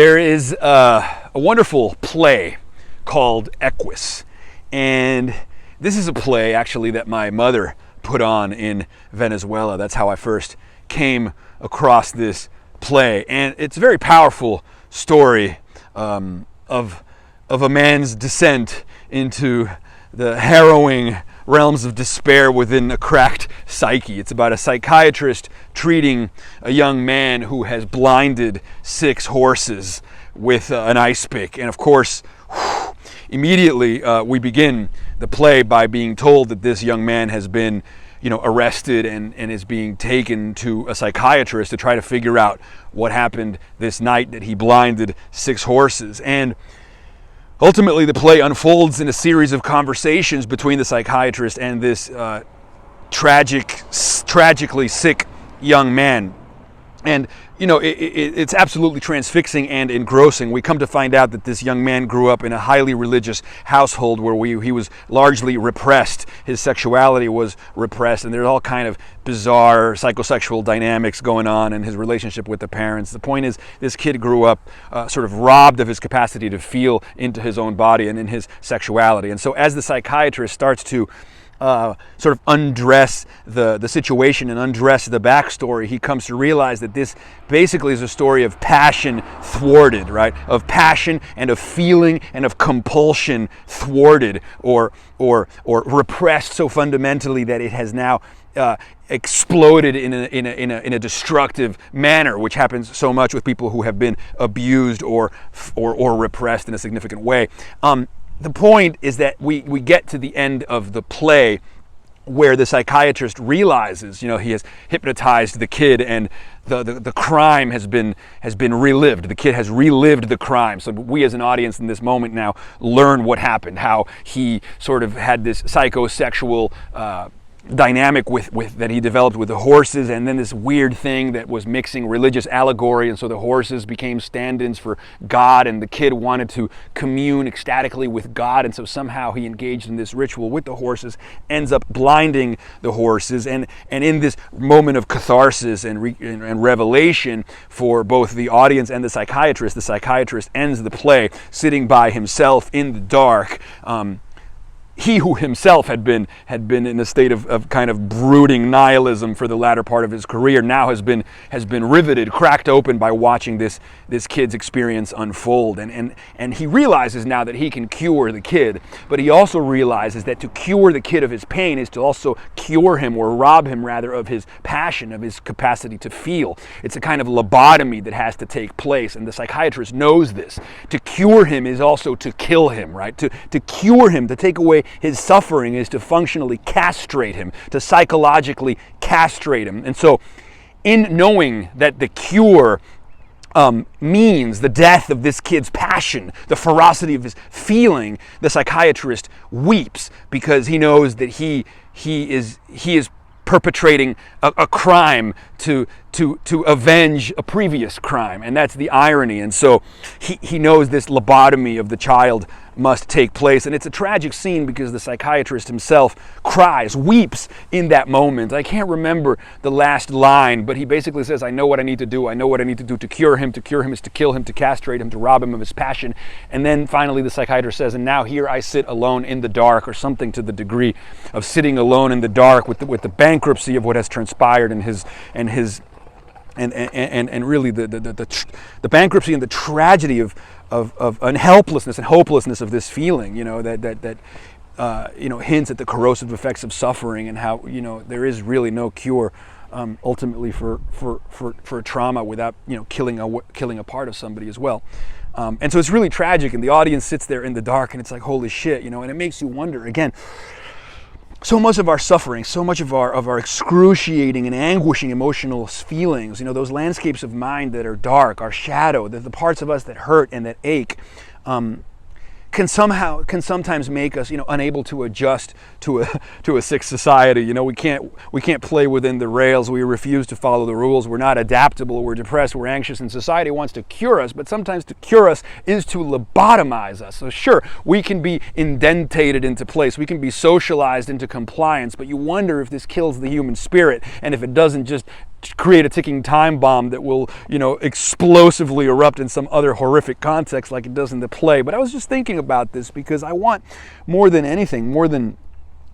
There is a wonderful play called Equus, and this is a play actually that my mother put on in Venezuela. That's how I first came across this play, and it's a very powerful story of a man's descent into the harrowing realms of despair within a cracked psyche. It's about a psychiatrist treating a young man who has blinded 6 horses with an ice pick. And of course, immediately we begin the play by being told that this young man has been arrested and is being taken to a psychiatrist to try to figure out what happened this night that he blinded 6 horses. And ultimately, the play unfolds in a series of conversations between the psychiatrist and this tragically sick young man. And, it's absolutely transfixing and engrossing. We come to find out that this young man grew up in a highly religious household where he was largely repressed. His sexuality was repressed, and there's all kind of bizarre psychosexual dynamics going on in his relationship with the parents. The point is, this kid grew up sort of robbed of his capacity to feel into his own body and in his sexuality. And so as the psychiatrist starts to sort of undress the situation and undress the backstory, he comes to realize that this basically is a story of passion thwarted, right? Of passion and of feeling and of compulsion thwarted or repressed so fundamentally that it has now exploded in a destructive manner, which happens so much with people who have been abused or repressed in a significant way. The point is that we get to the end of the play where the psychiatrist realizes, he has hypnotized the kid and the crime has been relived. The kid has relived the crime. So we as an audience in this moment now learn what happened, how he sort of had this psychosexual dynamic with that he developed with the horses, and then this weird thing that was mixing religious allegory, and so the horses became stand-ins for God, and the kid wanted to commune ecstatically with God, and so somehow he engaged in this ritual with the horses, ends up blinding the horses, and in this moment of catharsis and revelation for both the audience and the psychiatrist ends the play sitting by himself in the dark. He who himself had been in a state of kind of brooding nihilism for the latter part of his career now has been riveted, cracked open by watching this kid's experience unfold. And he realizes now that he can cure the kid, but he also realizes that to cure the kid of his pain is to also cure him, or rob him rather, of his passion, of his capacity to feel. It's a kind of lobotomy that has to take place, and the psychiatrist knows this. To cure him is also to kill him, right? To cure him, to take away his suffering, is to functionally castrate him, to psychologically castrate him. And so in knowing that the cure means the death of this kid's passion, the ferocity of his feeling, the psychiatrist weeps, because he knows that he is perpetrating a crime to avenge a previous crime, and that's the irony. And so he knows this lobotomy of the child must take place, and it's a tragic scene because the psychiatrist himself cries, weeps in that moment. I can't remember the last line, but he basically says, I know what I need to do. I know what I need to do to cure him. To cure him is to kill him, to castrate him, to rob him of his passion. And then finally the psychiatrist says, and now here I sit alone in the dark, or something to the degree of sitting alone in the dark with the bankruptcy of what has transpired and really the bankruptcy and the tragedy of helplessness and hopelessness of this feeling, that hints at the corrosive effects of suffering, and how there is really no cure ultimately for trauma without killing a part of somebody as well. And so it's really tragic, and the audience sits there in the dark, and it's like, holy shit, and it makes you wonder again. So much of our suffering, so much of our excruciating and anguishing emotional feelings, those landscapes of mind that are dark, our shadow, the parts of us that hurt and that ache, can sometimes make us, unable to adjust to a sick society. We can't play within the rails. We refuse to follow the rules. We're not adaptable. We're depressed. We're anxious, and society wants to cure us. But sometimes to cure us is to lobotomize us. So sure, we can be indentated into place. We can be socialized into compliance. But you wonder if this kills the human spirit, and if it doesn't just create a ticking time bomb that will, explosively erupt in some other horrific context like it does in the play. But I was just thinking about this because I want more than anything, more than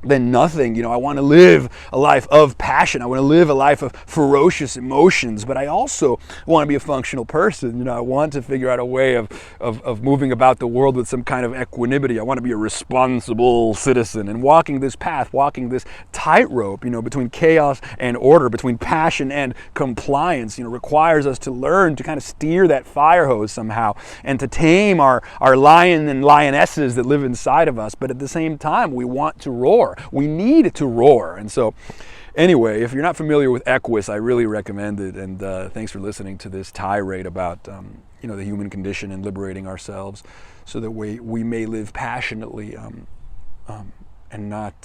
nothing, I want to live a life of passion. I want to live a life of ferocious emotions, but I also want to be a functional person. I want to figure out a way of moving about the world with some kind of equanimity. I want to be a responsible citizen, and walking this path, walking this tightrope, between chaos and order, between passion and compliance, requires us to learn to kind of steer that fire hose somehow and to tame our lion and lionesses that live inside of us. But at the same time, we want to roar. We need to roar. And so anyway, if you're not familiar with Equus, I really recommend it. And thanks for listening to this tirade about the human condition and liberating ourselves so that we may live passionately and not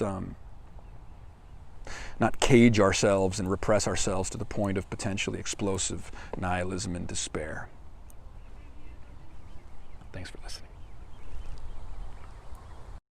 cage ourselves and repress ourselves to the point of potentially explosive nihilism and despair. Thanks for listening.